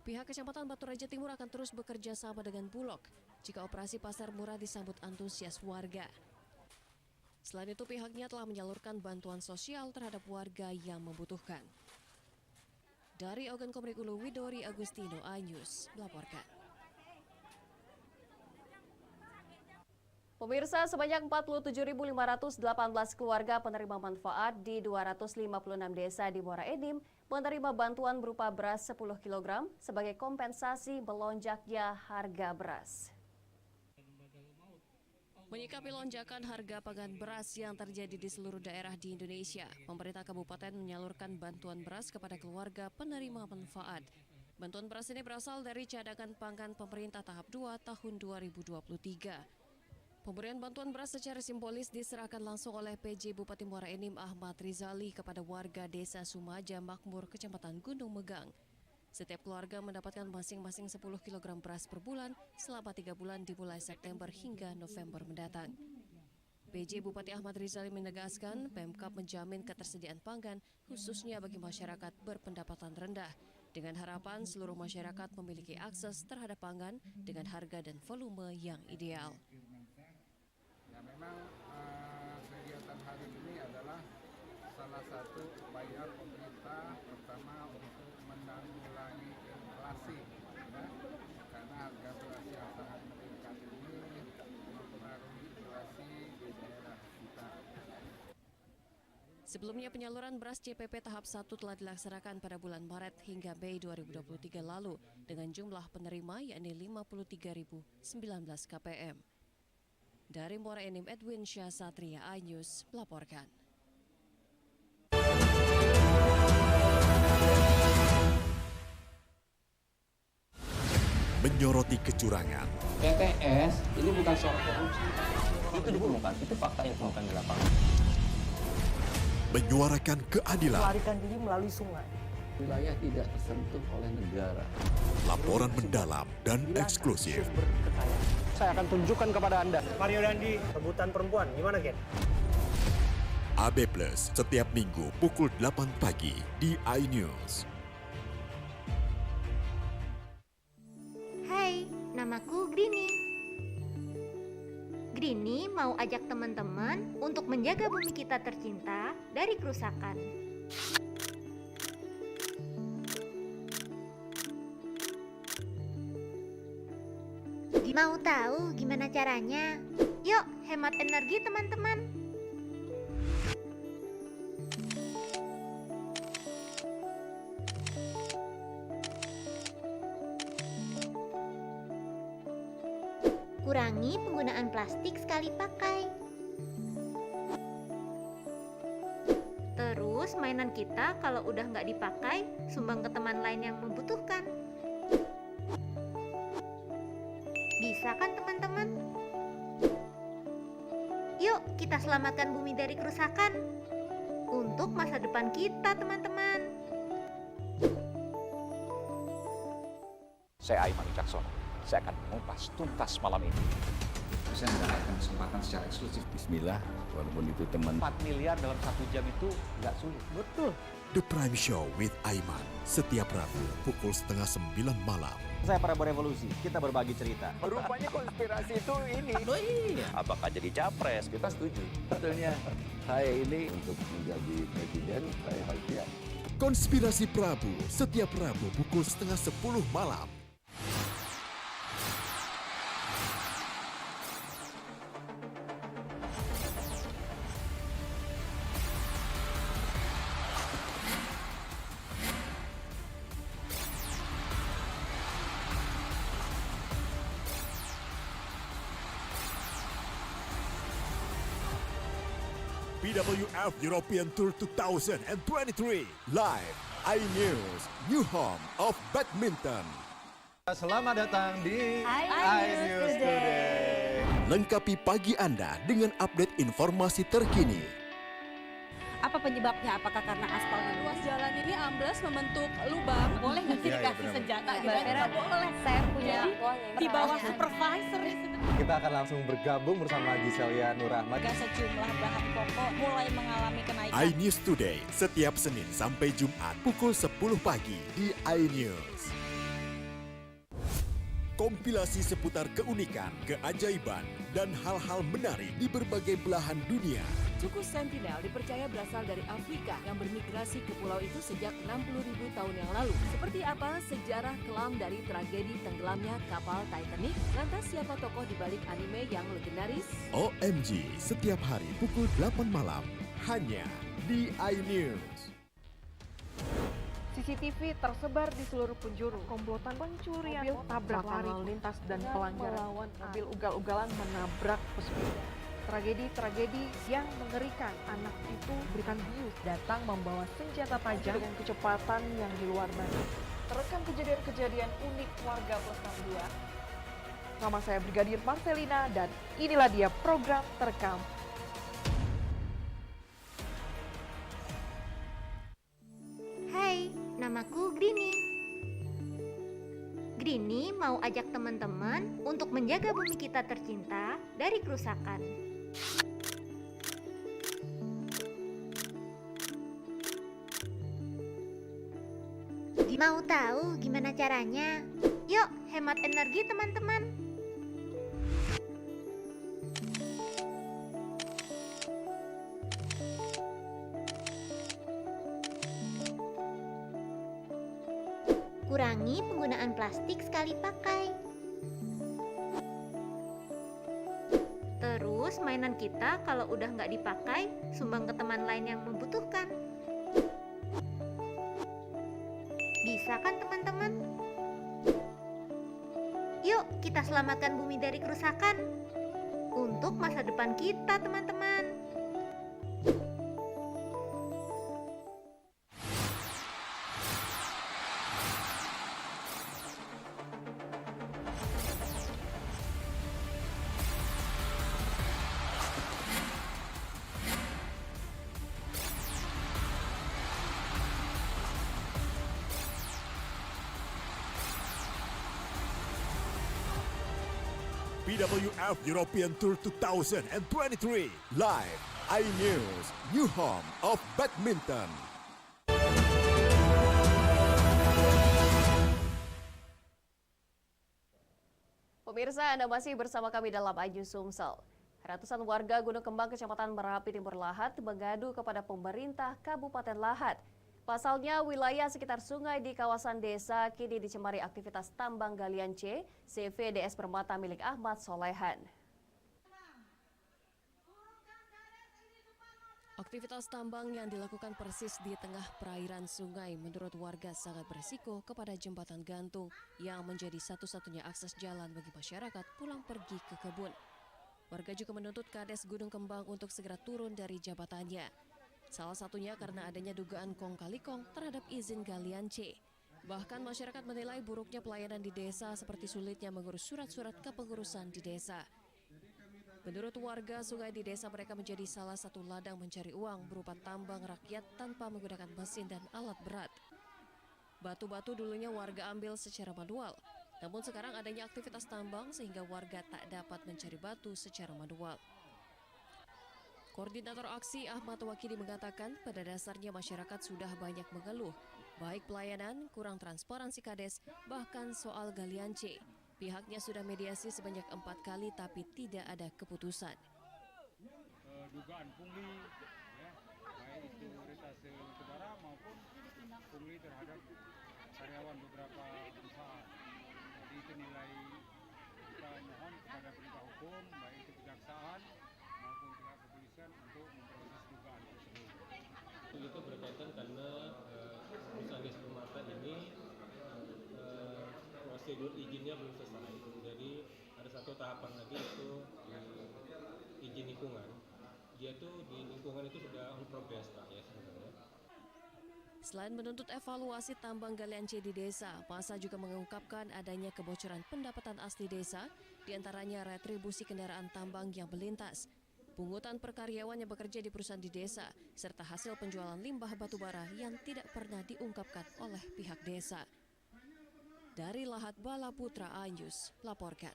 Pihak Kecamatan Batu Raja Timur akan terus bekerja sama dengan Bulog jika operasi pasar murah disambut antusias warga. Selain itu pihaknya telah menyalurkan bantuan sosial terhadap warga yang membutuhkan. Dari Ogan Komering Ulu, Widori Agustino, iNews melaporkan. Pemirsa, sebanyak 47.518 keluarga penerima manfaat di 256 desa di Muara Enim menerima bantuan berupa beras 10 kg sebagai kompensasi melonjaknya harga beras. Menyikapi lonjakan harga pangan beras yang terjadi di seluruh daerah di Indonesia, pemerintah kabupaten menyalurkan bantuan beras kepada keluarga penerima manfaat. Bantuan beras ini berasal dari cadangan pangan pemerintah tahap 2 tahun 2023. Pemberian bantuan beras secara simbolis diserahkan langsung oleh PJ Bupati Muara Enim Ahmad Rizali kepada warga Desa Sumaja Makmur, Kecamatan Gunung Megang. Setiap keluarga mendapatkan masing-masing 10 kg beras per bulan selama 3 bulan dimulai September hingga November mendatang. PJ Bupati Ahmad Rizali menegaskan Pemkab menjamin ketersediaan pangan khususnya bagi masyarakat berpendapatan rendah dengan harapan seluruh masyarakat memiliki akses terhadap pangan dengan harga dan volume yang ideal. Ya, memang kegiatan hari ini adalah salah satu upaya pemerintah pertama untuk menanggulangi inflasi, ya, karena harga beras yang sangat meningkat ini mempengaruhi inflasi di daerah kita. Sebelumnya penyaluran beras CPP tahap 1 telah dilaksanakan pada bulan Maret hingga Mei 2023 lalu dengan jumlah penerima yakni 53.019 kpm. Dari Muara Enim, Edwin Syah Satria, iNews melaporkan. Menyoroti kecurangan. PTS ini bukan soal korupsi. Itu ditemukan, itu fakta yang ditemukan di lapangan. Menyuarakan keadilan. Melarikan diri melalui sungai. Wilayah tidak tersentuh oleh negara. Laporan mendalam dan eksklusif. Saya akan tunjukkan kepada Anda. Mario Dandi, rebutan perempuan, gimana Ken? AB Plus setiap minggu pukul 8 pagi di iNews. Hai, namaku Grini. Grini mau ajak teman-teman untuk menjaga bumi kita tercinta dari kerusakan. Mau tahu gimana caranya? Yuk, hemat energi teman-teman. Kurangi penggunaan plastik sekali pakai. Terus mainan kita kalau udah nggak dipakai, sumbang ke teman lain yang membutuhkan. Bisa kan teman-teman? Yuk kita selamatkan bumi dari kerusakan untuk masa depan kita teman-teman. Saya Aiman Wicaksono. Saya akan mengupas tuntas malam ini. Saya mendapatkan kesempatan secara eksklusif. Bismillah, walaupun itu teman. 4 miliar dalam 1 jam itu nggak sulit. Betul. The Prime Show with Aiman setiap Rabu pukul 8:30 malam. Saya Prabowo Revolusi, kita berbagi cerita. Rupanya konspirasi itu ini. Oh iya. Apakah jadi capres? Kita setuju. Sebetulnya saya ini untuk menjadi presiden, saya harus siap. Konspirasi Prabu setiap Rabu pukul 9:30 malam. BWF European Tour 2023 live iNews, new home of badminton. Selamat datang di iNews Today. Lengkapi pagi Anda dengan update informasi terkini. Apa penyebabnya? Apakah karena aspalnya? Ruas jalan ini amblas membentuk lubang. Boleh nggak sih dikasih senjata? Nggak boleh. Saya punya di bawah supervisor. Kita akan langsung bergabung bersama Giselia Nurrahmat. Sejumlah bahan pokok mulai mengalami kenaikan. iNews Today setiap Senin sampai Jumat pukul 10 pagi di iNews. Kompilasi seputar keunikan, keajaiban, dan hal-hal menarik di berbagai belahan dunia. Suku Sentinel dipercaya berasal dari Afrika yang bermigrasi ke pulau itu sejak 60.000 tahun yang lalu. Seperti apa sejarah kelam dari tragedi tenggelamnya kapal Titanic? Lantas siapa tokoh di balik anime yang legendaris? OMG setiap hari pukul 8 malam hanya di iNews. CCTV tersebar di seluruh penjuru. Komplotan pencurian mobil tabrak lari lintas dan pelanggaran melawan mobil ugal-ugalan menabrak pesepeda. Tragedi-tragedi yang mengerikan. Anak itu berikan bius datang membawa senjata tajam dengan kecepatan yang di luar batas. Terekam kejadian-kejadian unik warga plus 62. Nama saya Brigadir Marcelina dan inilah dia program Terekam. Hai, namaku Grini. Grini mau ajak teman-teman untuk menjaga bumi kita tercinta dari kerusakan. Mau tahu gimana caranya? Yuk, hemat energi teman-teman. Kurangi penggunaan plastik sekali pakai. Terus mainan kita kalau udah nggak dipakai, sumbang ke teman lain yang membutuhkan. Bisa kan teman-teman? Yuk kita selamatkan bumi dari kerusakan untuk masa depan kita teman-teman. BWF European Tour 2023 live iNews, new home of badminton. Pemirsa, Anda masih bersama kami dalam iNews Sumsel. Ratusan warga Gunung Kembang, Kecamatan Merapi Timur Lahat mengadu kepada pemerintah Kabupaten Lahat. Pasalnya, wilayah sekitar sungai di kawasan desa kini dicemari aktivitas tambang galian C, CVDS Permata milik Ahmad Solehan. Aktivitas tambang yang dilakukan persis di tengah perairan sungai menurut warga sangat berisiko kepada jembatan gantung yang menjadi satu-satunya akses jalan bagi masyarakat pulang pergi ke kebun. Warga juga menuntut Kades Gunung Kembang untuk segera turun dari jabatannya. Salah satunya karena adanya dugaan kong kali kong terhadap izin galian C. Bahkan masyarakat menilai buruknya pelayanan di desa seperti sulitnya mengurus surat-surat kepengurusan di desa. Menurut warga, sungai di desa mereka menjadi salah satu ladang mencari uang berupa tambang rakyat tanpa menggunakan mesin dan alat berat. Batu-batu dulunya warga ambil secara manual, namun sekarang adanya aktivitas tambang sehingga warga tak dapat mencari batu secara manual. Koordinator aksi Ahmad Wakili mengatakan pada dasarnya masyarakat sudah banyak mengeluh, baik pelayanan, kurang transparansi Kades, bahkan soal galian C. Pihaknya sudah mediasi sebanyak 4 kali tapi tidak ada keputusan. Dugaan pungli, ya, baik itu retase batubara maupun pungli terhadap karyawan beberapa perusahaan. Jadi itu nilai kita mohon kepada penegak hukum, baik itu kejaksaan maupun pihak kepolisian untuk memproses dugaan tersebut. Itu berkaitan karena perusahaan gas permata ini prosedur izinnya belum selesai. Jadi ada satu tahapan lagi itu izin lingkungan. Dia tuh di lingkungan itu sudah on progress Pak ya sebenarnya. Selain menuntut evaluasi tambang galian C di desa, masa juga mengungkapkan adanya kebocoran pendapatan asli desa, diantaranya retribusi kendaraan tambang yang melintas, pungutan per karyawan yang bekerja di perusahaan di desa, serta hasil penjualan limbah batubara yang tidak pernah diungkapkan oleh pihak desa. Dari Lahat, Bala Putra iNews laporkan.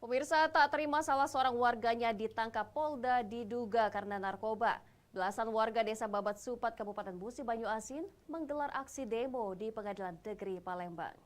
Pemirsa, tak terima salah seorang warganya ditangkap Polda diduga karena narkoba. Belasan warga desa Babat Supat, Kabupaten Musi Banyu Asin menggelar aksi demo di Pengadilan Negeri Palembang.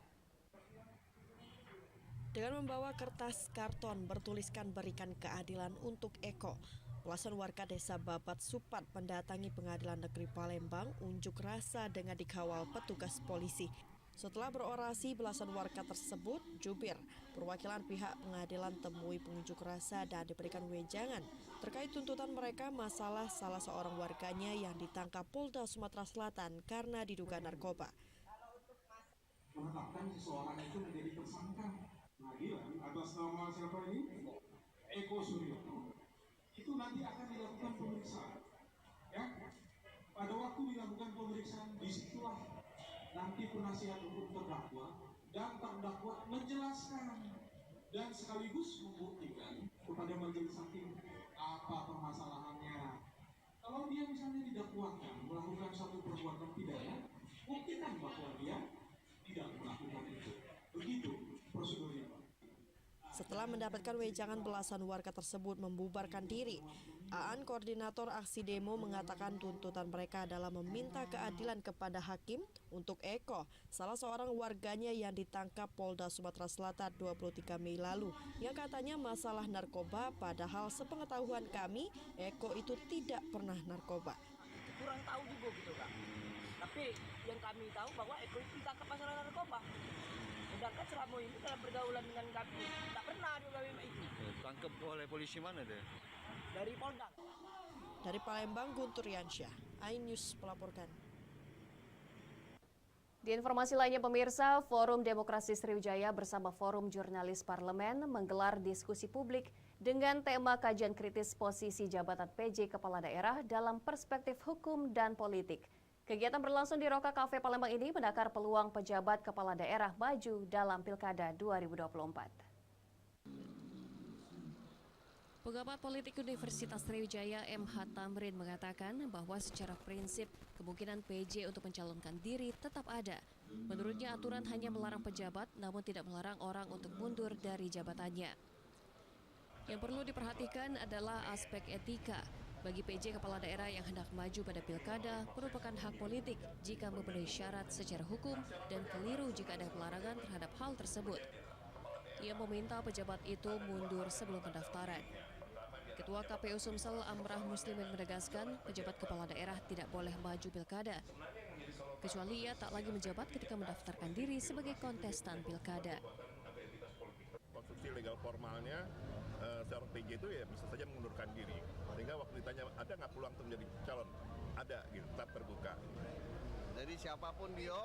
Dengan membawa kertas karton bertuliskan berikan keadilan untuk Eko, belasan warga desa Babat Supat mendatangi Pengadilan Negeri Palembang unjuk rasa dengan dikawal petugas polisi. Setelah berorasi, belasan warga tersebut jubir perwakilan pihak pengadilan temui pengunjuk rasa dan diberikan wejangan terkait tuntutan mereka masalah salah seorang warganya yang ditangkap Polda Sumatera Selatan karena diduga narkoba. Menetapkan seseorang itu menjadi tersangka pengadilan atas nama siapa ini? Eko Suryono. Itu nanti akan dilakukan pemeriksaan. Ya, pada waktu dilakukan pemeriksaan disitulah nanti penasihat hukum terdakwa dan terdakwa menjelaskan dan sekaligus membuktikan kepada majelis hakim apa permasalahannya. Kalau dia misalnya didakwakan melakukan satu perbuatan pidana, buktikan bahwa dia tidak melakukan itu. Begitu prosedurnya, Pak. Setelah mendapatkan wejangan, belasan warga tersebut membubarkan diri. Aan, koordinator aksi demo, mengatakan tuntutan mereka adalah meminta keadilan kepada hakim untuk Eko, salah seorang warganya yang ditangkap Polda Sumatera Selatan 23 Mei lalu, yang katanya masalah narkoba, padahal sepengetahuan kami, Eko itu tidak pernah narkoba. Kurang tahu juga gitu, Kak. Tapi yang kami tahu bahwa Eko itu ditangkap masalah narkoba. Sedangkan selama ini dalam pergaulan dengan kami tak pernah dia kami itu. Tangkap oleh polisi mana deh? Dari Polda. Dari Palembang, Guntur Yansyah, iNews melaporkan. Di informasi lainnya pemirsa, Forum Demokrasi Sriwijaya bersama Forum Jurnalis Parlemen menggelar diskusi publik dengan tema kajian kritis posisi jabatan PJ Kepala Daerah dalam perspektif hukum dan politik. Kegiatan berlangsung di Roka Cafe Palembang ini menakar peluang pejabat kepala daerah maju dalam Pilkada 2024. Pengamat politik Universitas Sriwijaya MH Tamrin mengatakan bahwa secara prinsip kemungkinan PJ untuk mencalonkan diri tetap ada. Menurutnya aturan hanya melarang pejabat namun tidak melarang orang untuk mundur dari jabatannya. Yang perlu diperhatikan adalah aspek etika. Bagi PJ kepala daerah yang hendak maju pada pilkada merupakan hak politik jika memenuhi syarat secara hukum dan keliru jika ada pelarangan terhadap hal tersebut. Ia meminta pejabat itu mundur sebelum pendaftaran. Ketua KPU Sumsel Amrah Muslimin menegaskan pejabat kepala daerah tidak boleh maju pilkada, kecuali ia tak lagi menjabat ketika mendaftarkan diri sebagai kontestan pilkada. Konstruksi legal formalnya seorang PJ itu ya bisa saja mengundurkan diri. Sehingga waktu ditanya ada nggak peluang untuk menjadi calon, ada gitu, tetap terbuka. Jadi siapapun dia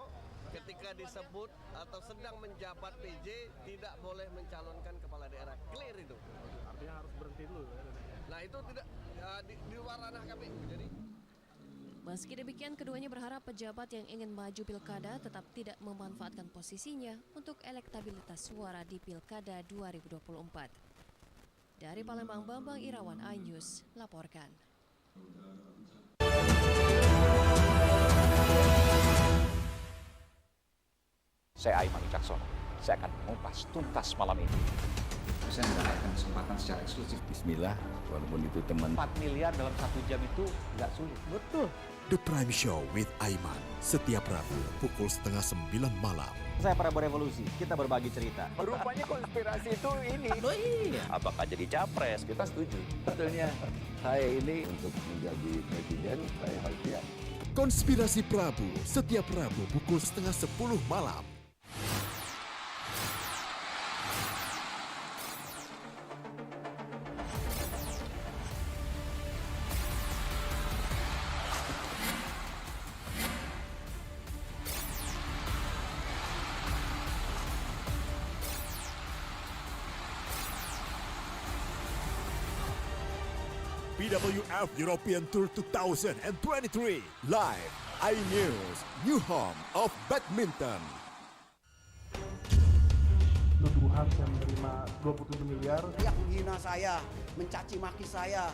ketika disebut atau sedang menjabat PJ tidak boleh mencalonkan kepala daerah. Clear itu. Artinya harus berhenti dulu. Nah itu tidak di luar ranah KPU. Jadi meski demikian, keduanya berharap pejabat yang ingin maju pilkada tetap tidak memanfaatkan posisinya untuk elektabilitas suara di Pilkada 2024. Dari Palembang, Bambang Irawan, iNews laporkan. Saya Aiman Wicaksono. Saya akan mengupas tuntas malam ini. Saya mendapatkan kesempatan secara eksklusif. Bismillah, walaupun itu teman. 4 miliar dalam 1 jam itu nggak sulit. Betul. The Prime Show with Aiman. Setiap Rabu pukul 8:30 malam. Saya Prabowo Revolusi, kita berbagi cerita. Rupanya konspirasi itu ini. Oh iya. Apakah jadi capres? Kita setuju. Betulnya saya ini untuk menjadi presiden, saya harus siap. Konspirasi Prabu, setiap Rabu pukul 9:30 malam. BWF European Tour 2023 live iNews, new home of badminton. Nuduhan saya menerima 27 miliar. Yang menghina saya, mencaci maki saya.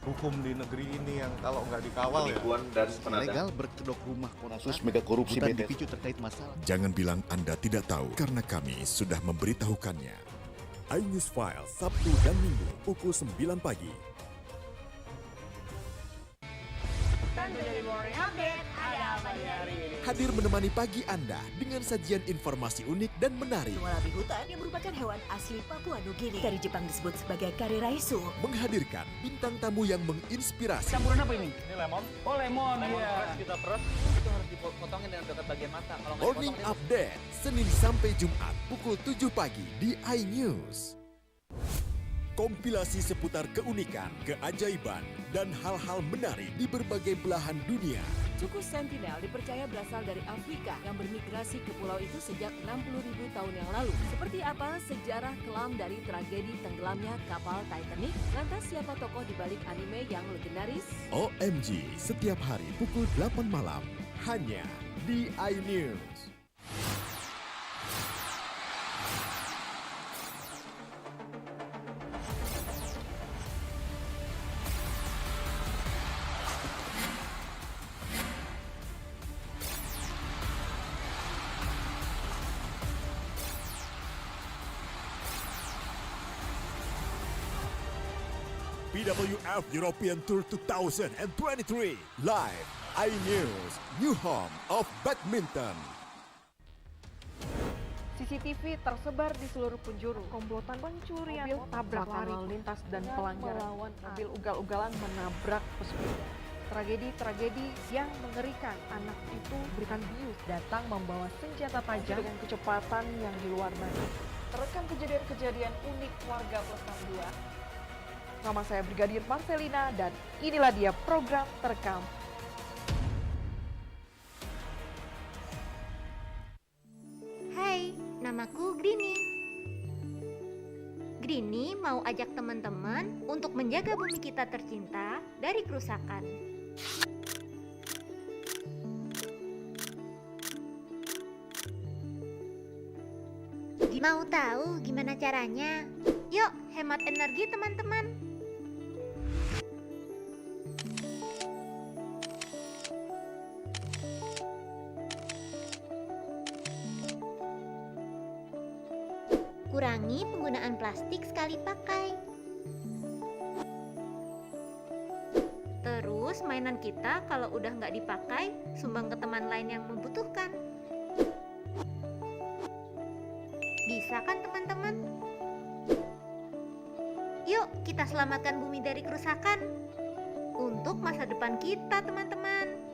Hukum di negeri ini yang kalau nggak dikawal penipuan dan legal berkedok rumah kasus mega korupsi dipicu terkait masalah. Jangan bilang Anda tidak tahu karena kami sudah memberitahukannya. iNews File Sabtu dan Minggu pukul 9 pagi. tentunya di Morning Update. Ada apa di hari ini? Hadir menemani pagi Anda dengan sajian informasi unik dan menarik. Wallaby hutan yang merupakan hewan asli Papua Nugini. Dari Jepang disebut sebagai kariraisu. Menghadirkan bintang tamu yang menginspirasi. Campuran apa ini? Ini lemon. Oh, lemon. Iya. Kita peras. Itu harus dipotongin dengan dekat bagian mata. Kalau nggak Morning dipotong, Update, Senin sampai Jumat pukul 7 pagi di iNews. Kompilasi seputar keunikan, keajaiban, dan hal-hal menarik di berbagai belahan dunia. Suku Sentinel dipercaya berasal dari Afrika yang bermigrasi ke pulau itu sejak 60.000 tahun yang lalu. Seperti apa sejarah kelam dari tragedi tenggelamnya kapal Titanic? Lantas siapa tokoh di balik anime yang legendaris? OMG, setiap hari pukul 8 malam, hanya di iNews. BWF European Tour 2023 live iNews, new home of badminton. CCTV tersebar di seluruh penjuru. Komplotan pencurian mobil tabrak lalu lintas dan pelanggaran mobil ugal-ugalan menabrak pesepeda. Tragedi-tragedi yang mengerikan. Anak itu berikan bius datang membawa senjata tajam dengan kecepatan yang di luar batas. Terekam kejadian-kejadian unik warga plus 62. Nama saya Brigadir Marcelina dan inilah dia program terekam. Hai, namaku Grini. Grini mau ajak teman-teman untuk menjaga bumi kita tercinta dari kerusakan. Mau tahu gimana caranya? Yuk, hemat energi teman-teman. Kurangi penggunaan plastik sekali pakai. Terus mainan kita kalau udah nggak dipakai, sumbang ke teman lain yang membutuhkan. Bisa kan teman-teman? Yuk kita selamatkan bumi dari kerusakan. Untuk masa depan kita teman-teman.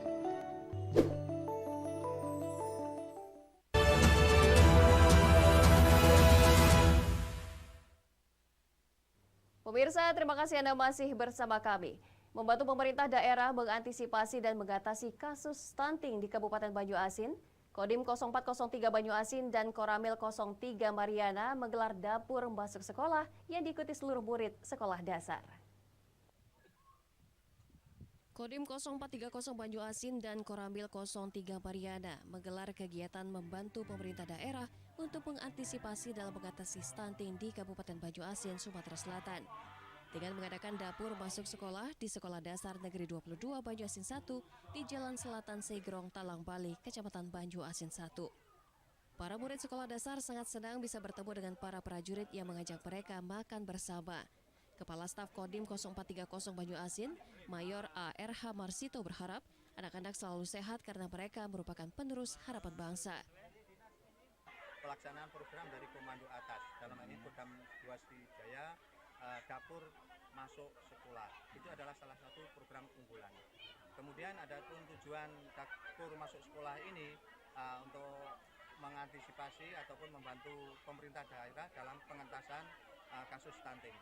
Pemirsa, terima kasih Anda masih bersama kami. Membantu pemerintah daerah mengantisipasi dan mengatasi kasus stunting di Kabupaten Banyu-Asin, Kodim 0403 Banyu-Asin dan Koramil 03 Mariana menggelar dapur masuk sekolah yang diikuti seluruh murid sekolah dasar. Kodim 0430 Banyu-Asin dan Koramil 03 Mariana menggelar kegiatan membantu pemerintah daerah untuk mengantisipasi dalam mengatasi stunting di Kabupaten Banyu-Asin, Sumatera Selatan. Dengan mengadakan dapur masuk sekolah di Sekolah Dasar Negeri 22 Banyu-Asin 1 di Jalan Selatan Segrong, Talang Bali, Kecamatan Banyu-Asin 1. Para murid sekolah dasar sangat senang bisa bertemu dengan para prajurit yang mengajak mereka makan bersama. Kepala Staf Kodim 0430 Banyu-Asin, Mayor A.R.H. Marsito berharap anak-anak selalu sehat karena mereka merupakan penerus harapan bangsa. Pelaksanaan program dari Komando Atas, dalam ini Kodam 2 Sriwijaya, dapur masuk sekolah. Itu adalah salah satu program unggulan. Kemudian ada pun tujuan dapur masuk sekolah ini untuk mengantisipasi ataupun membantu pemerintah daerah dalam pengentasan kasus stunting.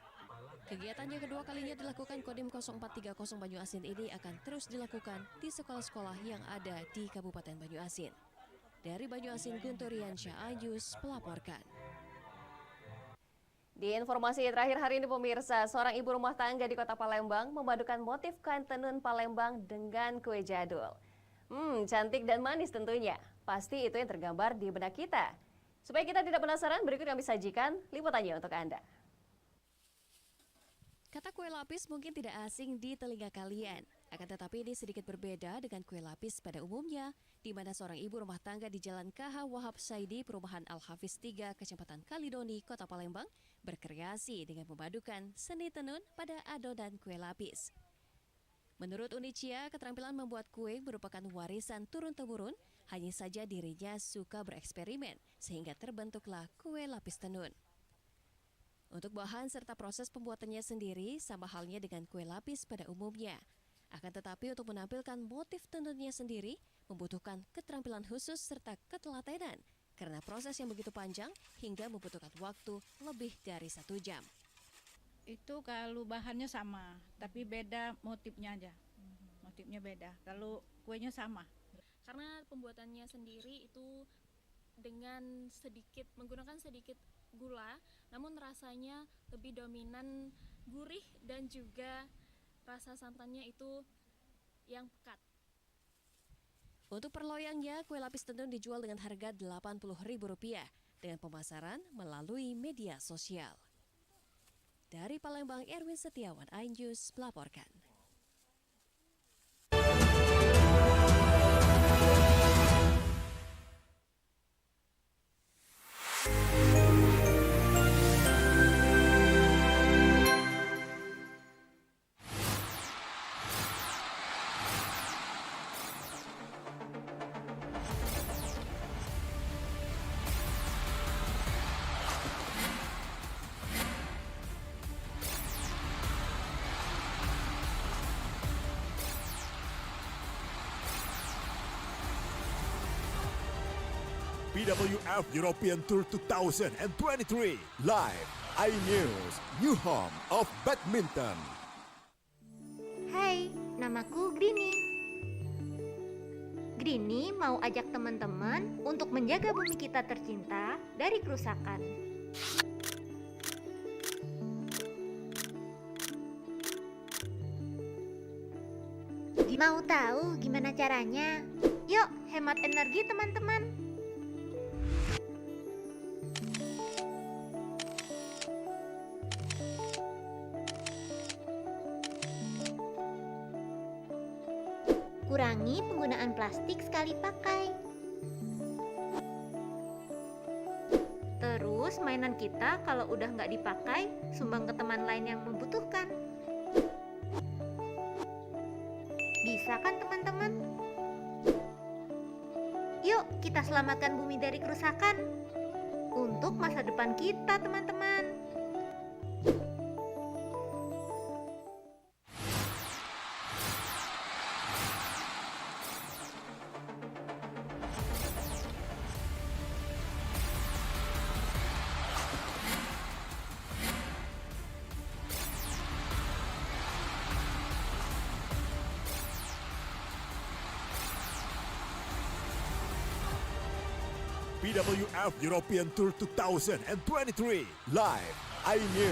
Kegiatan yang kedua kalinya dilakukan Kodim 0430 Banyu-Asin ini akan terus dilakukan di sekolah-sekolah yang ada di Kabupaten Banyu-Asin. Dari Banyu-Asin, Guntur Riansyah, Ayus melaporkan. Di informasi terakhir hari ini pemirsa, seorang ibu rumah tangga di Kota Palembang memadukan motif kain tenun Palembang dengan kue jadul. Cantik dan manis tentunya. Pasti itu yang tergambar di benak kita. Supaya kita tidak penasaran, berikut kami sajikan liputannya untuk Anda. Kata kue lapis mungkin tidak asing di telinga kalian. Akan tetapi ini sedikit berbeda dengan kue lapis pada umumnya, di mana seorang ibu rumah tangga di Jalan KH Wahab Saidi, Perumahan Al-Hafiz 3, Kecamatan Kalidoni, Kota Palembang, berkreasi dengan memadukan seni tenun pada adonan kue lapis. Menurut Unicia, keterampilan membuat kue merupakan warisan turun-temurun, hanya saja dirinya suka bereksperimen, sehingga terbentuklah kue lapis tenun. Untuk bahan serta proses pembuatannya sendiri sama halnya dengan kue lapis pada umumnya. Akan tetapi untuk menampilkan motif tenunnya sendiri, membutuhkan keterampilan khusus serta ketelatenan, karena proses yang begitu panjang hingga membutuhkan waktu lebih dari 1 jam. Itu kalau bahannya sama, tapi beda motifnya aja. Motifnya beda. Kalau kuenya sama. Karena pembuatannya sendiri itu menggunakan sedikit gula, namun rasanya lebih dominan gurih dan juga rasa santannya itu yang pekat. Untuk per loyangnya, kue lapis tenun dijual dengan harga Rp80.000 dengan pemasaran melalui media sosial. Dari Palembang, Erwin Setiawan, iNews melaporkan. BWF European Tour 2023 live iNews, new home of badminton. Hai, namaku Grini. Grini mau ajak teman-teman untuk menjaga bumi kita tercinta dari kerusakan. Mau tahu gimana caranya? Yuk, hemat energi teman-teman. Kurangi penggunaan plastik sekali pakai. Terus mainan kita kalau udah nggak dipakai, sumbang ke teman lain yang membutuhkan. Bisa kan teman-teman? Yuk kita selamatkan bumi dari kerusakan. Untuk masa depan kita teman-teman. BWF European Tour 2023 live iNews.